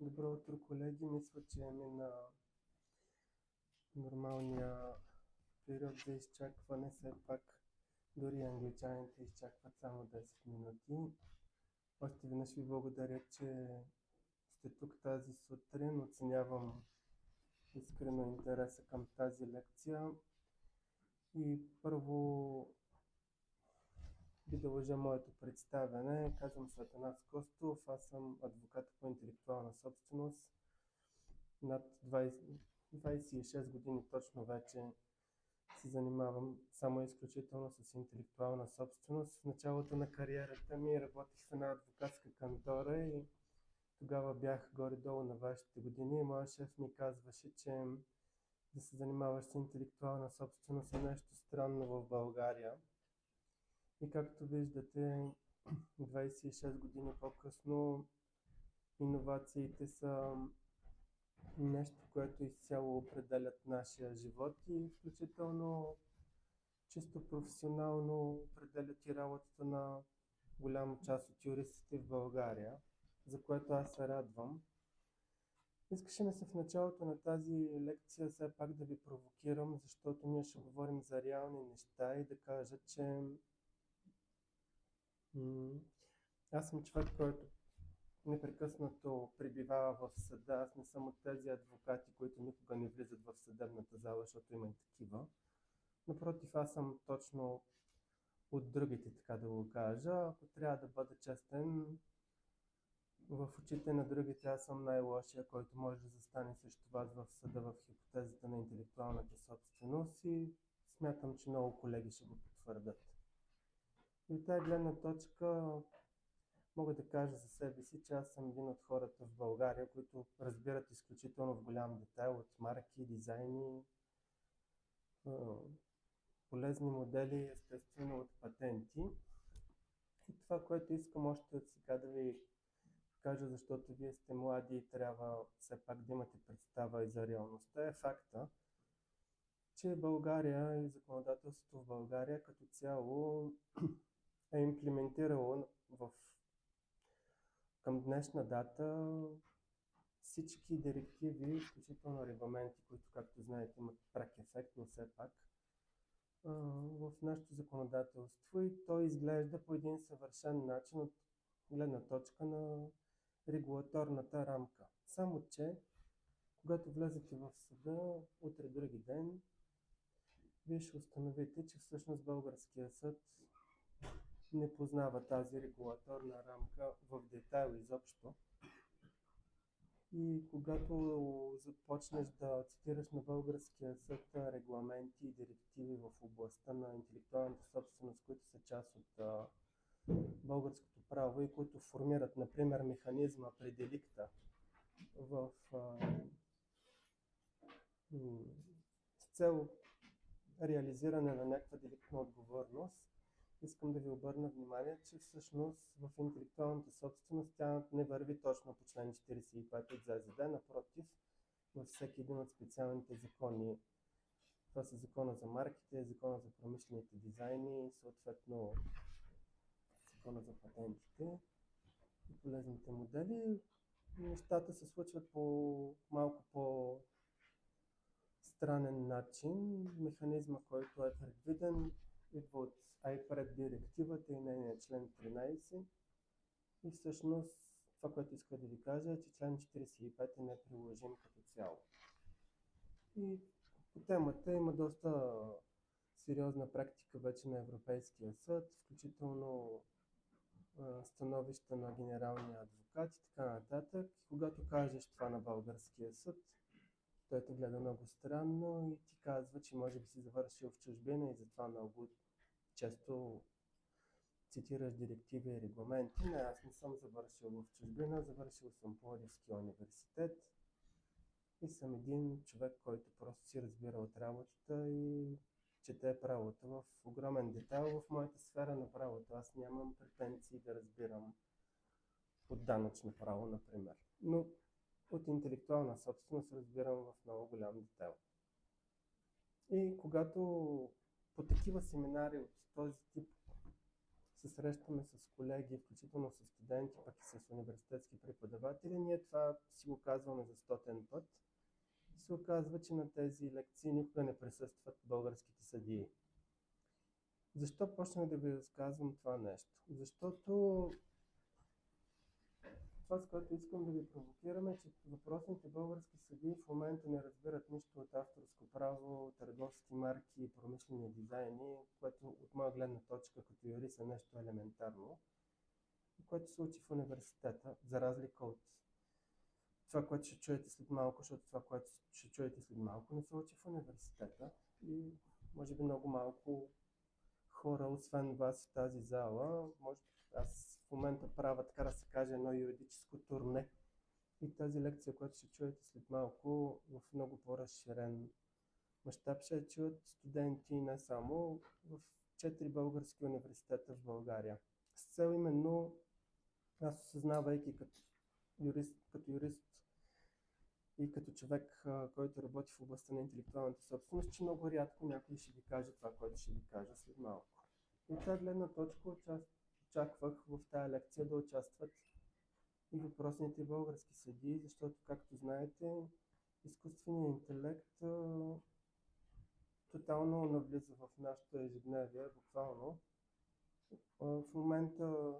Добро утро, колеги. Мисля, че мина нормалния период за изчакване. Все пак дори англичаните изчакват само 10 минути. Още веднъж ви благодаря, че сте тук тази сутрин. Оценявам искрено интереса към тази лекция. И първо ви дължа моето представяне. Казвам се Атанас Костов. Аз съм адвокат по интелектуална собственост. Над 26 години точно вече се занимавам само изключително с интелектуална собственост. В началото на кариерата ми работих в една адвокатска кантора и тогава бях горе-долу на вашите години. Моя шеф ми казваше, че да се занимаваш с интелектуална собственост е нещо странно в България. И както виждате, 26 години по-късно иновациите са нещо, което изцяло определят нашия живот и включително чисто професионално определят и работата на голяма част от юристите в България, за което аз се радвам. Искаше ми се в началото на тази лекция все пак да ви провокирам, защото ние ще говорим за реални неща и да кажа, че аз съм човек, който непрекъснато пребивава в съда. Аз не съм от тези адвокати, които никога не влизат в съдебната зала, защото има и такива. Напротив, аз съм точно от другите, така да го кажа. Ако трябва да бъда честен, в очите на другите аз съм най-лошия, който може да застане срещу вас в съда в хипотезата на интелектуалната собственост и смятам, че много колеги ще го потвърдят. И от тази гледна точка мога да кажа за себе си, че аз съм един от хората в България, които разбират изключително в голям детайл от марки, дизайни, полезни модели, естествено от патенти. И това, което искам още от сега да ви кажа, защото вие сте млади и трябва все пак да имате представа и за реалността, е факта, че България и законодателството в България като цяло е имплементирало към днешна дата всички директиви, включително регламенти, които, както знаете, имат прак ефект, но все пак в нашето законодателство и то изглежда по един съвършен начин от гледна точка на регулаторната рамка. Само че, когато влезете в съда, утре други ден, вие ще установите, че всъщност българския съд не познава тази регулаторна рамка в детайл изобщо. И когато започнеш да цитираш на българския съд регламенти и директиви в областта на интелектуалната собственост, които са част от българското право и които формират, например, механизма при деликта с цел реализиране на някаква деликтна отговорност, искам да ви обърна внимание, че всъщност в интелектуалната собственост тя не върви точно по член 45 от ЗЗД, напротив, във всеки един от специалните закони. Това са закона за марките, закона за промишлените дизайни, съответно закона за патентите и полезните модели. Нещата се случват по малко по-странен начин. Механизма, който е предвиден, идва от IPRED директивата и нейния член 13. И всъщност това, което иска да ви кажа е, че член 45 е неприложим като цяло. И по темата има доста сериозна практика вече на Европейския съд, включително становища на генералния адвокат и така нататък. И когато кажеш това на българския съд, той те гледа много странно и ти казва, че може би си завършил в чужбина и затова много често цитираш директиви и регламенти. Не, аз не съм завършил в чужбина, завършил съм Пловдивския университет и съм един човек, който просто си разбира от работата и чете правото в огромен детайл в моята сфера на правото. Аз нямам претенции да разбирам от данъчно право, например. Но от интелектуална собственост разбирам в много голям детайл. И когато по такива семинари от този тип се срещаме с колеги, включително с студенти, пък и с университетски преподаватели, ние това си го казваме за стотен път. Се оказва, че на тези лекции никога не присъстват българските съдии. Защо почнах да ви разказвам това нещо? Защото това, с което искам да ви провокираме, е, че въпросните български съдии в момента не разбират нищо от авторско право, търговски марки и промишлени дизайни, което от моя гледна точка като юрист е нещо елементарно, което се учи в университета, за разлика от това, което ще чуете след малко, защото това, което ще чуете след малко, не се учи в университета и може би много малко хора, освен вас в тази зала, аз в момента правя, така да се каже, едно юридическо турне и тази лекция, която ще чуете след малко, в много по-разширен мащаб ще чуят студенти не само в 4 български университета в България. С цел именно, аз осъзнавайки като юрист и като човек, който работи в областта на интелектуалната собственост, че много рядко някой ще ви каже това, което ще ви кажа след малко. И от тази гледна точка очаквах в тази лекция да участват и въпросните български съдии, защото, както знаете, изкуственият интелект тотално навлиза в нашето ежедневие, буквално. В момента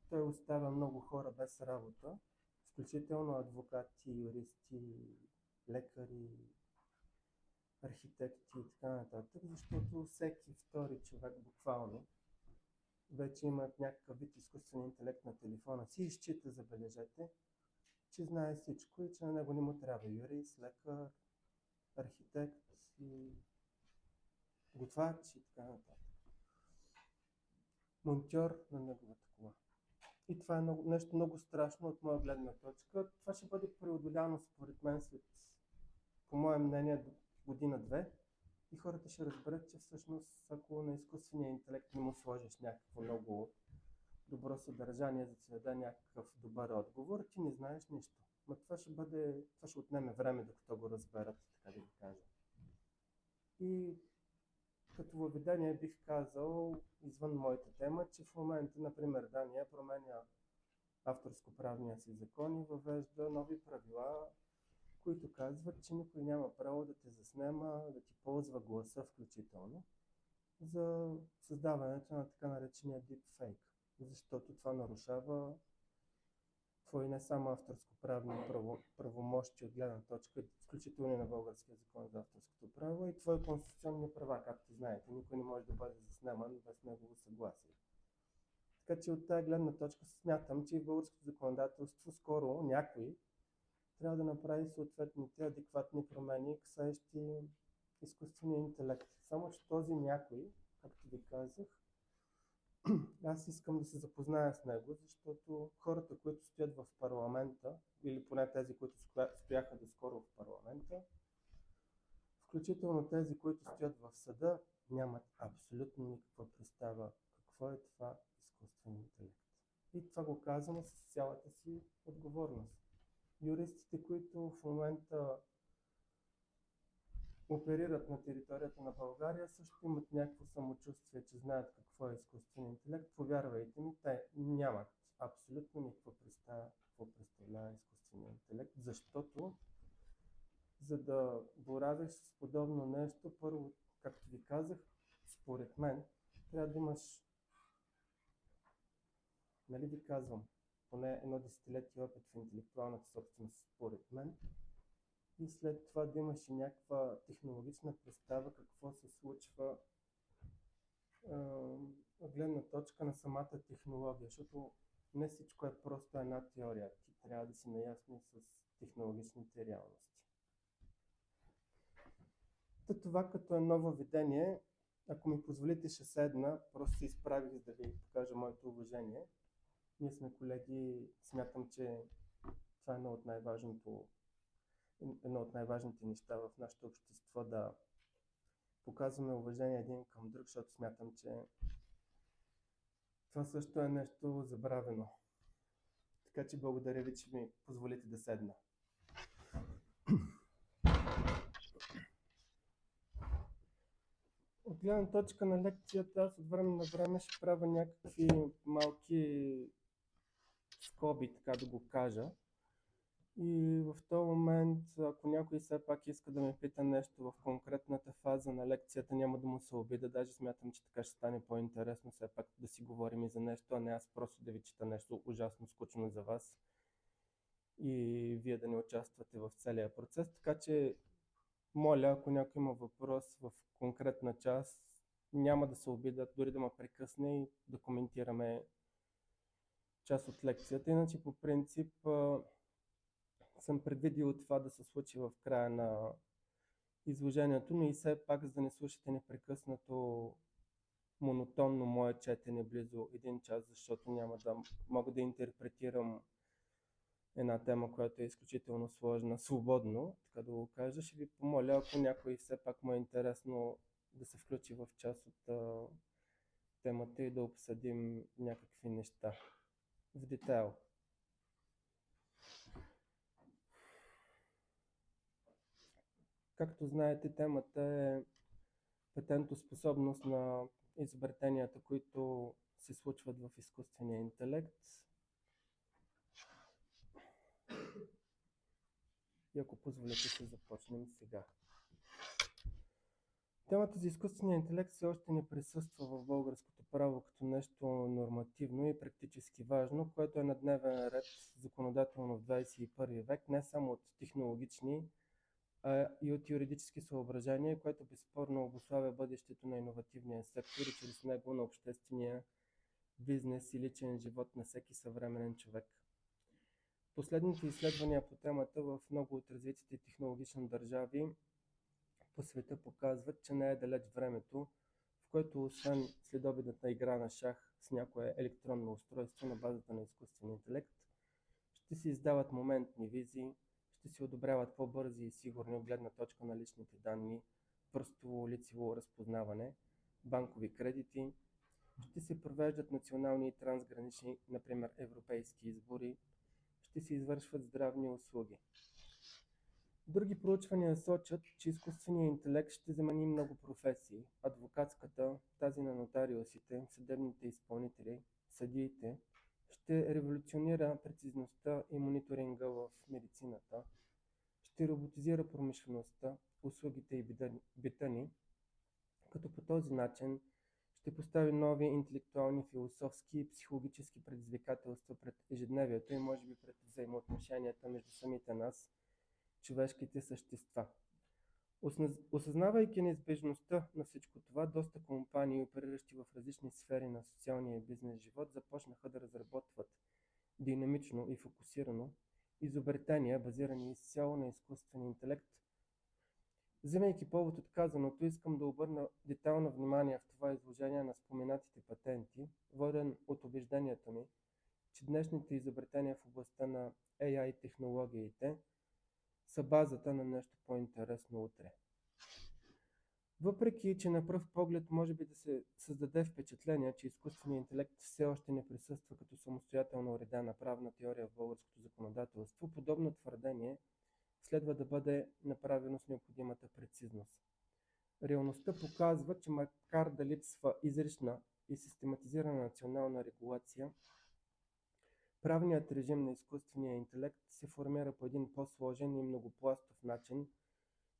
той оставя много хора без работа, включително адвокати, юристи, лекари, архитекти и така нататък, защото всеки втори човек буквално вече има някакъв вид изкуствен интелект на телефона си и счита, забележете, че знае всичко и че на него не му трябва юрист, лекар, архитект и готвач и така нататък. Монтьор на неговата кола. И това е нещо много страшно от моя гледна точка. Това ще бъде преодоляно според мен след, по мое мнение, година-две. И хората ще разберат, че всъщност ако на изкуствения интелект не му сложиш някакво много добро съдържание, за да даде някакъв добър отговор, ти не знаеш нищо. Но това ще отнеме време, докато го разберат, така да ви кажа. И като въведение бих казал, извън моята тема, че в момента, например, Дания променя авторско-правния си закон и въвежда нови правила, които казват, че никой няма право да те заснема, да ти ползва гласа включително, за създаването на така наречения deepfake, защото това нарушава твои не само авторско-правни правомощи от гледна точка, включително и на българския закон за авторското право, и твои конституционни права, както знаете. Никой не може да бъде заснеман без негово съгласие. Така че от тази гледна точка смятам, че и в българското законодателство скоро някой трябва да направи съответните адекватни промени, касаещи изкуствения интелект. Само че този някой, както ви казах, аз искам да се запозная с него, защото хората, които стоят в парламента, или поне тези, които стояха доскоро в парламента, включително тези, които стоят в съда, нямат абсолютно никаква представа какво е това изкуствен интелект. И това го казвам с цялата си отговорност. Юристите, които в момента оперират на територията на България, също имат някакво самочувствие, че знаят какво е изкуствен интелект. Повярвайте ми, те нямат абсолютно никаква представа какво представлява изкуствения интелект, защото за да боравиш с подобно нещо, първо, както ви казах, според мен, трябва да имаш, нали ви казвам, поне едно десетилетие опит в интелектуалната собственост, според мен, и след това да имаш и някаква технологична представа какво се случва от гледна точка на самата технология, защото не всичко е просто една теория. Ти трябва да си наясни с технологичните реалности. Това като едно въведение, ако ми позволите, ще седна, просто се изправих, за да ви покажа моето уважение. Ние сме колеги, смятам, че това е едно от най-важните неща в нашето общество, да показваме уважение един към друг, защото смятам, че това също е нещо забравено. Така че благодаря ви, че ми позволите да седна. гледна точка на лекцията, аз от време на време ще правя някакви малки скоби, така да го кажа. И в този момент, ако някой все пак иска да ме пита нещо в конкретната фаза на лекцията, няма да му се обида. Даже смятам, че така ще стане по-интересно все пак да си говорим и за нещо, а не аз просто да ви чета нещо ужасно скучно за вас и вие да не участвате в целия процес. Така че, моля, ако някой има въпрос в конкретна част, няма да се обидат, дори да ме прекъсне и да коментираме част от лекцията. Иначе по принцип съм предвидил това да се случи в края на изложението, но и все пак, за да не слушате непрекъснато монотонно мое четене близо един час, защото няма да мога да интерпретирам една тема, която е изключително сложна, свободно, така да го кажа. Ще ви помоля, ако някой все пак му е интересно, да се включи в част от темата и да обсъдим някакви неща в детайл. Както знаете, темата е патентоспособност на изобретенията, които се случват в изкуствения интелект. И ако позволите, ще започнем сега. Темата за изкуствения интелект все още не присъства в българското право като нещо нормативно и практически важно, което е на дневен ред законодателно в 21 век, не само от технологични, а и от юридически съображения, което безспорно обуславя бъдещето на иновативния сектор и чрез него на обществения бизнес и личен живот на всеки съвременен човек. Последните изследвания по темата в много от развитите технологични държави по света показват, че не е далеч времето, в което освен следобедната игра на шах с някое електронно устройство на базата на изкуствен интелект, ще се издават моментни визии, ще се одобряват по-бързи и сигурни от гледна точка на личните данни, пръстово лицево разпознаване, банкови кредити, ще се провеждат национални и трансгранични, например европейски избори, ще се извършват здравни услуги. Други проучвания сочат, че изкуственият интелект ще замени много професии. Адвокатската, тази на нотариусите, съдебните изпълнители, съдиите, ще революционира прецизността и мониторинга в медицината, ще роботизира промишлеността, услугите и бита ни, като по този начин ще постави нови интелектуални, философски и психологически предизвикателства пред ежедневието и може би пред взаимоотношенията между самите нас, човешките същества. Осъзнавайки неизбежността на всичко това, доста компании, опериращи в различни сфери на социалния и бизнес живот, започнаха да разработват динамично и фокусирано изобретения, базирани изцяло на изкуствен интелект. Вземайки повод от казаното, искам да обърна детайлно внимание в това изложение на споменатите патенти, воден от убеждението ми, че днешните изобретения в областта на AI технологиите са базата на нещо по-интересно утре. Въпреки, че на пръв поглед може би да се създаде впечатление, че изкуственият интелект все още не присъства като самостоятелно уредена правна теория в българското законодателство, подобно твърдение следва да бъде направено с необходимата прецизност. Реалността показва, че макар да липсва изрична и систематизирана национална регулация, правният режим на изкуствения интелект се формира по един по-сложен и многопластов начин,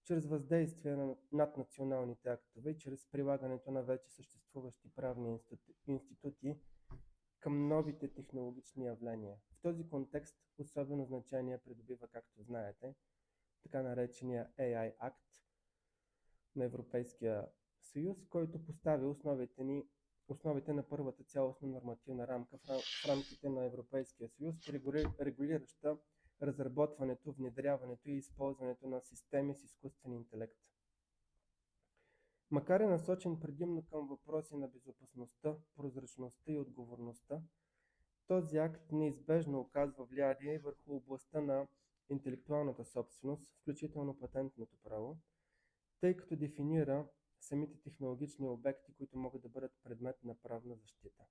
чрез въздействие на наднационалните актове и чрез прилагането на вече съществуващи правни институти към новите технологични явления. В този контекст особено значение придобива, както знаете, така наречения AI Act на Европейския съюз, който поставя основите на първата цялостна нормативна рамка в рамките на Европейския съюз, регулираща разработването, внедряването и използването на системи с изкуствен интелект. Макар е насочен предимно към въпроси на безопасността, прозрачността и отговорността, този акт неизбежно оказва влияние върху областта на интелектуалната собственост, включително патентното право, тъй като дефинира самите технологични обекти, които могат да бъдат предмет на правна защита.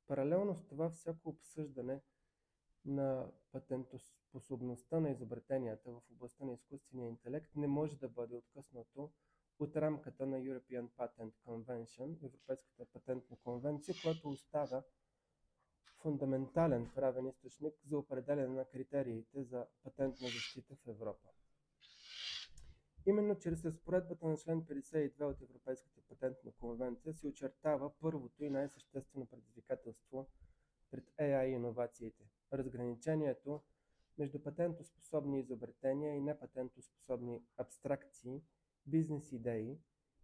Паралелно с това, всяко обсъждане на патентоспособността на изобретенията в областта на изкуствения интелект не може да бъде откъснато от рамката на European Patent Convention, Европейската патентна конвенция, която оставя фундаментален правен източник за определяне на критериите за патентна защита в Европа. Именно чрез разпоредбата на член 52 от Европейската патентна конвенция се очертава първото и най-съществено предизвикателство пред AI иновациите – разграничението между патентоспособни изобретения и непатентоспособни абстракции, бизнес идеи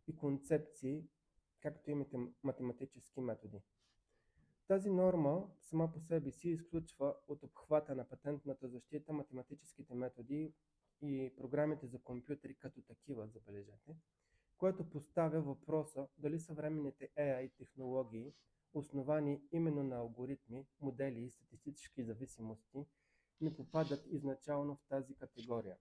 и концепции, както и математически методи. Тази норма сама по себе си изключва от обхвата на патентната защита математическите методи и програмите за компютри като такива, забележете, което поставя въпроса дали съвременните AI технологии, основани именно на алгоритми, модели и статистически зависимости, не попадат изначално в тази категория.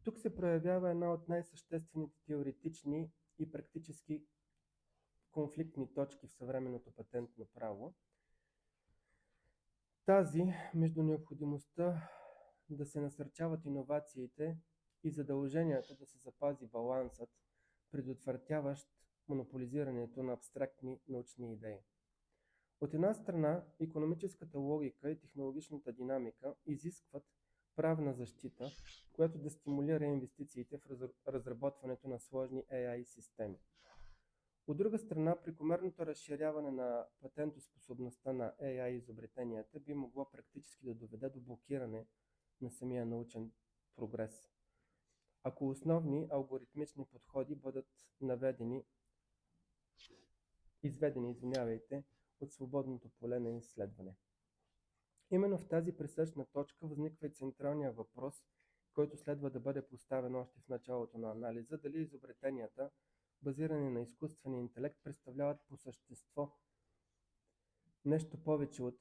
Тук се проявява една от най-съществените теоретични и практически конфликтни точки в съвременното патентно право. Тази между необходимостта да се насърчават иновациите и задълженията да се запази балансът, предотвратяващ монополизирането на абстрактни научни идеи. От една страна, икономическата логика и технологичната динамика изискват правна защита, която да стимулира инвестициите в разработването на сложни AI системи. От друга страна, прекомерното разширяване на патентоспособността на AI изобретенията би могло практически да доведе до блокиране на самия научен прогрес, ако основни алгоритмични подходи бъдат изведени от свободното поле на изследване. Именно в тази пресечна точка възниква и централния въпрос, който следва да бъде поставен още в началото на анализа: дали изобретенията, базирани на изкуствения интелект, представляват по същество нещо повече от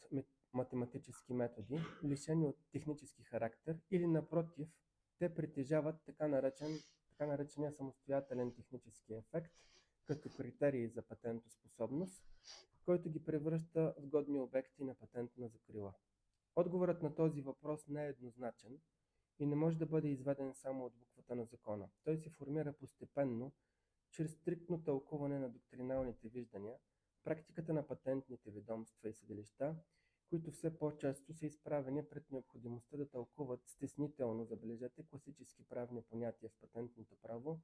математически методи, лишени от технически характер, или напротив, те притежават така наречения самостоятелен технически ефект, като критерии за патентоспособност, който ги превръща в годни обекти на патентна закрила. Отговорът на този въпрос не е еднозначен и не може да бъде изведен само от буквата на закона. Той се формира постепенно, чрез стриктно тълкуване на доктриналните виждания, практиката на патентните ведомства и съдилища, които все по-често са изправени пред необходимостта да тълкуват стеснително, забележете, класически правни понятия в патентното право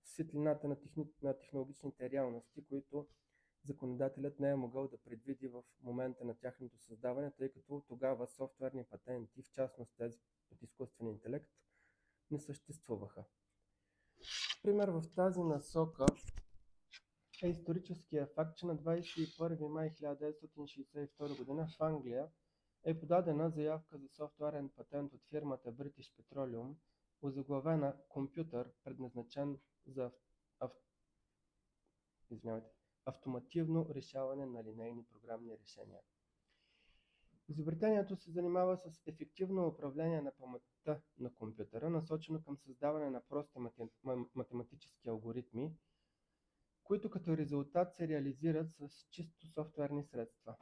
в светлината на технологичните реалности, които законодателят не е могъл да предвиди в момента на тяхното създаване, тъй като тогава софтуерни патенти, в частност тези от изкуствен интелект, не съществуваха. Пример в тази насока е историческия факт, че на 21 май 1962 г. в Англия е подадена заявка за софтуерен патент от фирмата British Petroleum, озаглавена компютър, предназначен за автомативно решаване на линейни програмни решения. Изобретението се занимава с ефективно управление на паметта на компютъра, насочено към създаване на прости математически алгоритми, които като резултат се реализират с чисто софтуерни средства.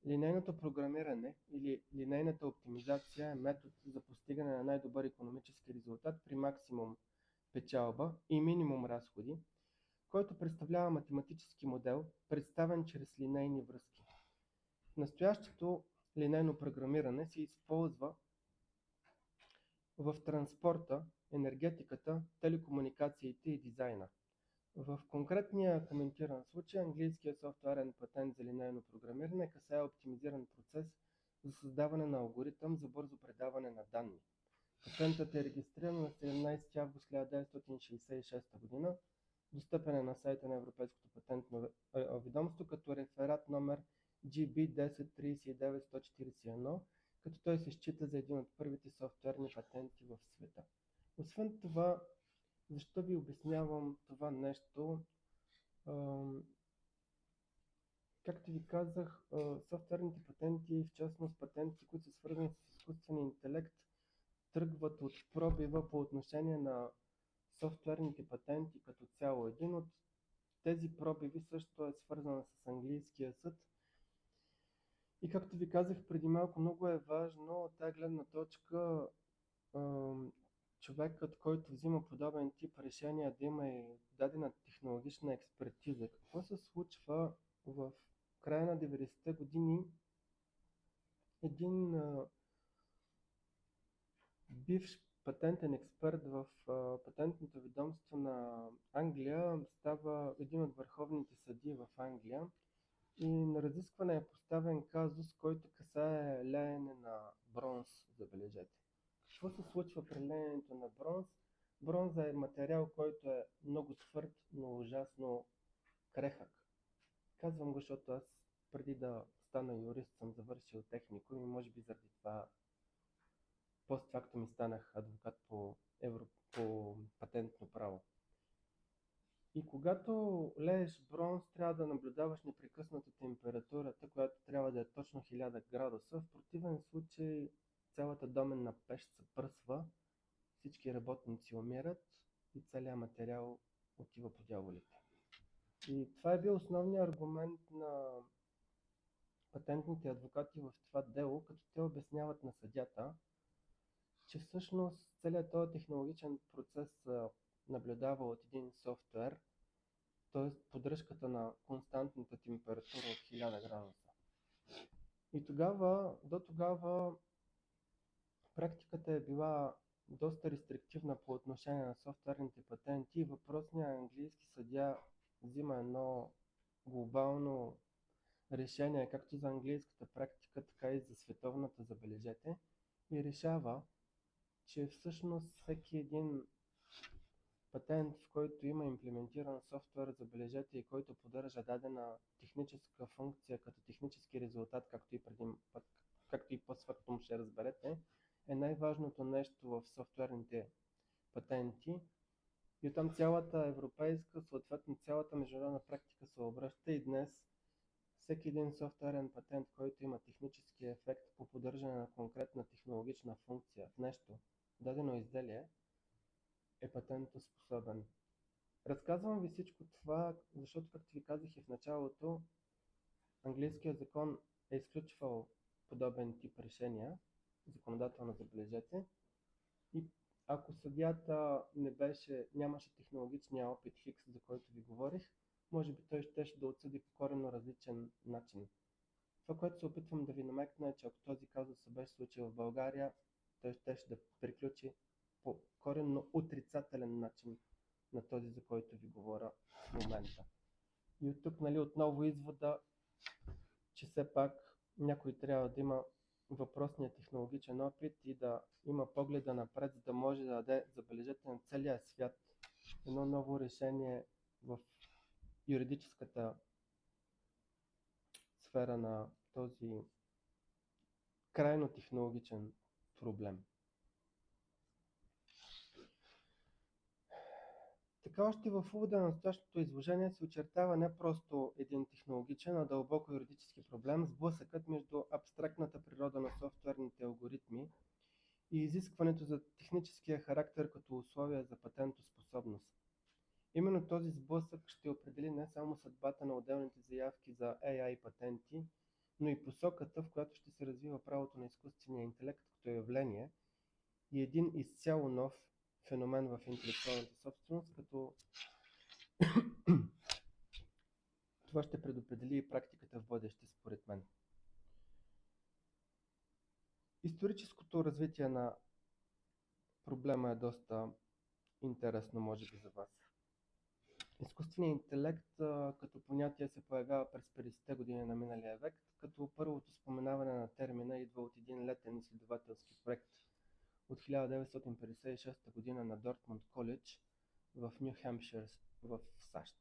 Линейното програмиране или линейната оптимизация е метод за постигане на най-добър икономически резултат при максимум печалба и минимум разходи, който представлява математически модел, представен чрез линейни връзки. В настоящето линейно програмиране се използва в транспорта, енергетиката, телекомуникациите и дизайна. В конкретния коментиран случай английският софтуерен патент за линейно програмиране касае оптимизиран процес за създаване на алгоритъм за бързо предаване на данни. Патентът е регистриран на 17 август 1966 г. Достъпен е на сайта на Европейското патентно ведомство като реферат номер GB1039-141, като той се счита за един от първите софтуерни патенти в света. Освен това, защо ви обяснявам това нещо? Както ви казах, софтуерните патенти, в частност патенти, които са свързани с изкуствен интелект, тръгват от пробива по отношение на софтуерните патенти като цяло. Един от тези пробиви също е свързан с английския съд. И както ви казах преди малко, много е важно от тази гледна точка, човекът, който взима подобен тип решения, да има и дадена технологична експертиза. Какво се случва в края на 90-те години? Един бивш патентен експерт в патентното ведомство на Англия става един от върховните съдии в Англия и на разискване е поставен казус, който касае леене на бронз, забележете. Какво се случва при леенето на бронз? Бронза е материал, който е много твърд, но ужасно крехък. Казвам го, защото аз преди да стана юрист съм завършил техникум и може би заради това постфактум ми станах адвокат по патентно право. И когато лееш бронз, трябва да наблюдаваш непрекъснато температурата, която трябва да е точно 1000 градуса. В противен случай цялата доменна пещ се пръсва, всички работници умират и целият материал отива по дяволите. И това е бил основният аргумент на патентните адвокати в това дело, като те обясняват на съдята, че всъщност целият този технологичен процес се наблюдава от един софтуер, т.е. поддръжката на константната температура от 1000 градуса. И до тогава практиката е била доста рестриктивна по отношение на софтуерните патенти и въпросният английски съдия взима едно глобално решение, както за английската практика, така и за световната, забележете, и решава, че всъщност всеки един патент, в който има имплементиран софтуер, забележете, и който поддържа дадена техническа функция като технически резултат, както и по-свъртом ще разберете, е най-важното нещо в софтуерните патенти. И оттам цялата европейска, съответно цялата международна практика се обръща и днес всеки един софтуерен патент, който има технически ефект по поддържане на конкретна технологична функция в нещо, дадено изделие, е патентоспособен. Разказвам ви всичко това, защото, както ви казах и в началото, английският закон е изключвал подобен тип решения, законодателно, забележете, и ако съдията нямаше технологичния опит Хикс, за който ви говорих, може би той щеше да отсъди по коренно различен начин. Това, което се опитвам да ви намекна, е, че ако този казус се беше случил в България, той щеше да приключи по коренно отрицателен начин на този, за който ви говоря в момента. И от тук, отново извода, че все пак някой трябва да има въпросния технологичен опит и да има погледа напред, за да може да даде, забележете, на целия свят едно ново решение в юридическата сфера на този крайно технологичен проблем. Така още в увода на настоящото изложение се очертава не просто един технологичен, а дълбоко юридически проблем, сблъсъкът между абстрактната природа на софтуерните алгоритми и изискването за техническия характер като условие за патентоспособност. Именно този сблъсък ще определи не само съдбата на отделните заявки за AI патенти, но и посоката, в която ще се развива правото на изкуствения интелект като явление и един изцяло нов феномен в интелектуалната собственост, като това ще предопредели и практиката в бъдеще, според мен. Историческото развитие на проблема е доста интересно, може би, за вас. Изкуственият интелект като понятие се появява през 50-те години на миналия век, като първото споменаване на термина идва от един летен изследователски проект от 1956 година на Дортмунд Коледж в Ню Хемпшир в САЩ.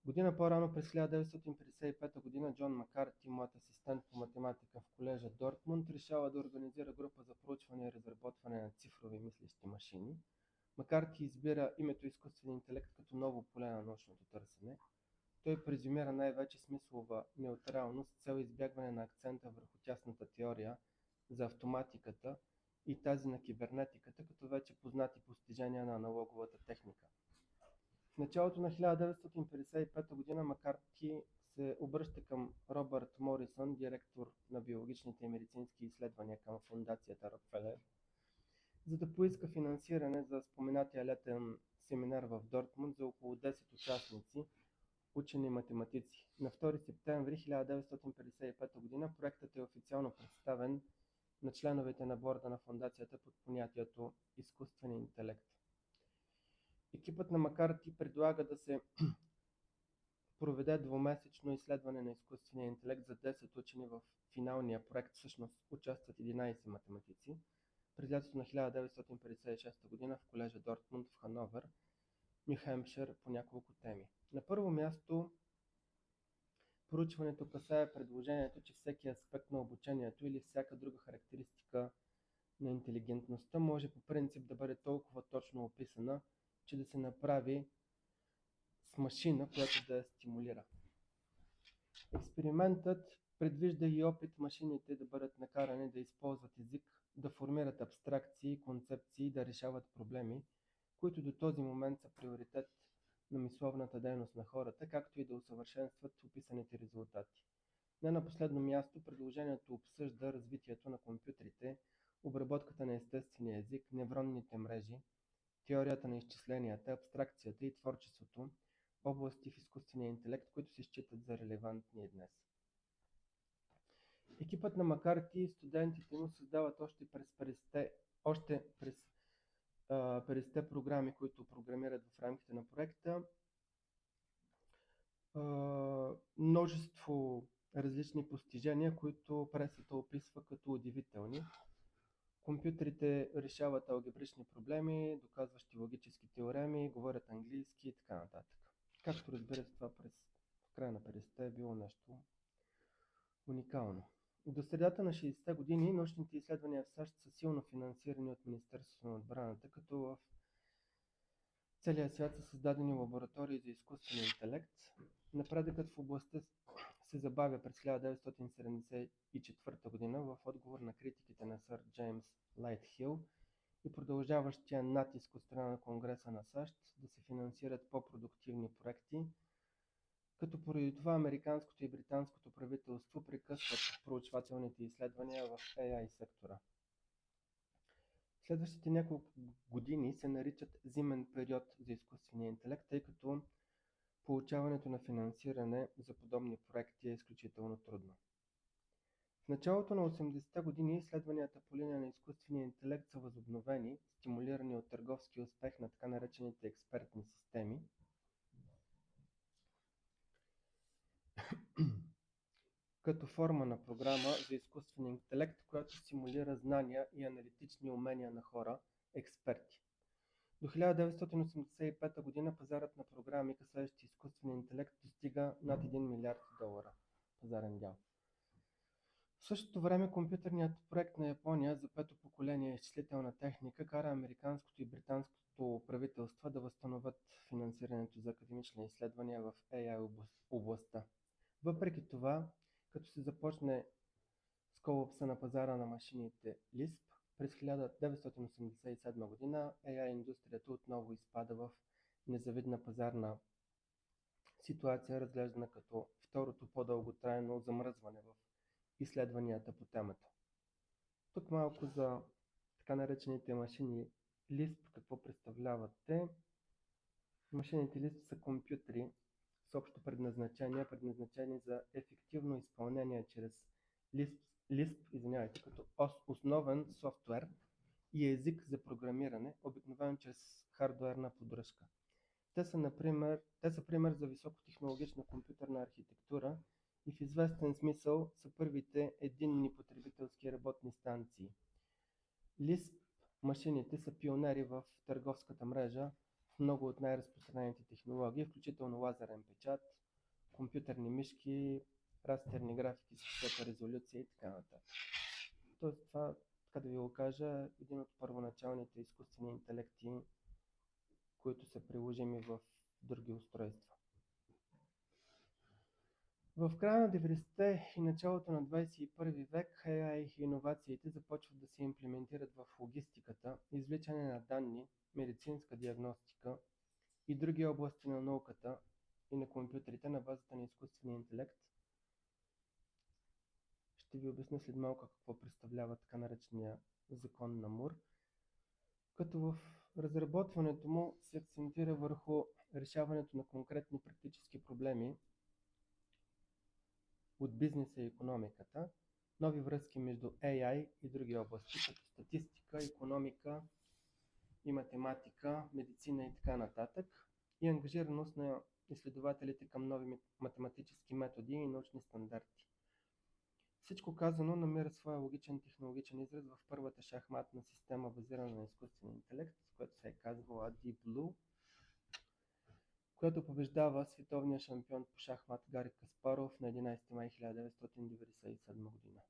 Година по-рано, през 1955 година, Джон Макарти, млад асистент по математика в колежа Дортмунд, решава да организира група за проучване и разработване на цифрови мислещи машини. Макарти избира името изкуствен интелект като ново поле на научното търсене. Той презюмира най-вече смислова неутралност с цел избягване на акцента върху тясната теория за автоматиката и тази на кибернетиката, като вече познати постижения на аналоговата техника. В началото на 1955 година Макарти се обръща към Робърт Морисън, директор на биологичните и медицински изследвания към фондацията Рокфелер, за да поиска финансиране за споменатия летен семинар в Дортмунд за около 10 участници, учени математици. На 2 септември 1955 г. проектът е официално представен на членовете на борда на фондацията под понятието изкуствен интелект. Екипът на Макарти предлага да се проведе двумесечно изследване на изкуствения интелект за 10 учени. В финалния проект всъщност участват 11 математици. През лятото на 1956 г. в колежа Дортмунд в Хановер, Ню Хемпшир, по няколко теми. На първо място, проучването касае предложението, че всеки аспект на обучението или всяка друга характеристика на интелигентността може по принцип да бъде толкова точно описана, че да се направи с машина, която да я стимулира. Експериментът предвижда и опит машините да бъдат накарани да използват език, да формират абстракции, концепции, да решават проблеми, които до този момент са приоритет на мисловната дейност на хората, както и да усъвършенстват описаните резултати. Не на последно място, предложението обсъжда развитието на компютрите, обработката на естествения език, невронните мрежи, теорията на изчисленията, абстракцията и творчеството, области в изкуствения интелект, които се считат за релевантни днес. Екипът на Макарти и студентите му създават още през 50 програми, които програмират в рамките на проекта. Множество различни постижения, които пресата описва като удивителни. Компютрите решават алгебрични проблеми, доказващи логически теореми, говорят английски и така нататък. Както разбира се, това в края на 50-те е било нещо уникално. До средата на 60-те години научните изследвания в САЩ са силно финансирани от Министерството на отбраната, като в целия свят са създадени лаборатории за изкуствен интелект. Напредъкът в областта се забавя през 1974 година в отговор на критиките на сър Джеймс Лайтхил и продължаващия натиск от страна на Конгреса на САЩ да се финансират по-продуктивни проекти, като поради това американското и британското правителство прекъсват проучвателните изследвания в AI сектора. Следващите няколко години се наричат зимен период за изкуствения интелект, тъй като получаването на финансиране за подобни проекти е изключително трудно. В началото на 80-те години изследванията по линия на изкуствения интелект са възобновени, стимулирани от търговски успех на така наречените експертни системи. Като форма на програма за изкуствен интелект, която симулира знания и аналитични умения на хора, експерти. До 1985 г. пазарът на програми, касаещи изкуствен интелект, достига над 1 милиард долара пазарен дял. В същото време компютърният проект на Япония за пето поколение изчислителна техника кара американското и британското правителства да възстановят финансирането за академични изследвания в AI областта. Въпреки това, като се започне с колапса на пазара на машините Lisp, през 1987 г. AI индустрията отново изпада в незавидна пазарна ситуация, разглеждана като второто по-дълготрайно замръзване в изследванията по темата. Тук малко за така наречените машини Lisp, какво представляват те. Машините Lisp са компютри с общо предназначени за ефективно изпълнение чрез Lisp, като основен софтуер и език за програмиране, обикновено чрез хардуерна поддръжка. Те са пример за високотехнологична компютърна архитектура и в известен смисъл са първите единни потребителски работни станции. Lisp машините са пионери в търговската мрежа в много от най-разпространените технологии, включително лазерен печат, компютърни мишки, растерни графики с висока резолюция и така нататък. Тоест това, така да ви го кажа, един от първоначалните изкуствени интелекти, които са приложими в други устройства. В края на 90-те и началото на 21 век AI и иновациите започват да се имплементират в логистиката, извличане на данни, медицинска диагностика и други области на науката и на компютрите на базата на изкуствения интелект. Ще ви обясня след малко какво представлява така наречения закон на Мур. като в разработването му се акцентира върху решаването на конкретни практически проблеми от бизнеса и икономиката, нови връзки между AI и други области, като статистика, икономика и математика, медицина и така нататък, и ангажираност на изследователите към нови математически методи и научни стандарти. Всичко казано намира своя логичен технологичен израз в първата шахматна система, базирана на изкуствен интелект, с което се е казвала Deep Blue, която побеждава световния шампион по шахмат Гари Каспаров на 11 май 1997 година.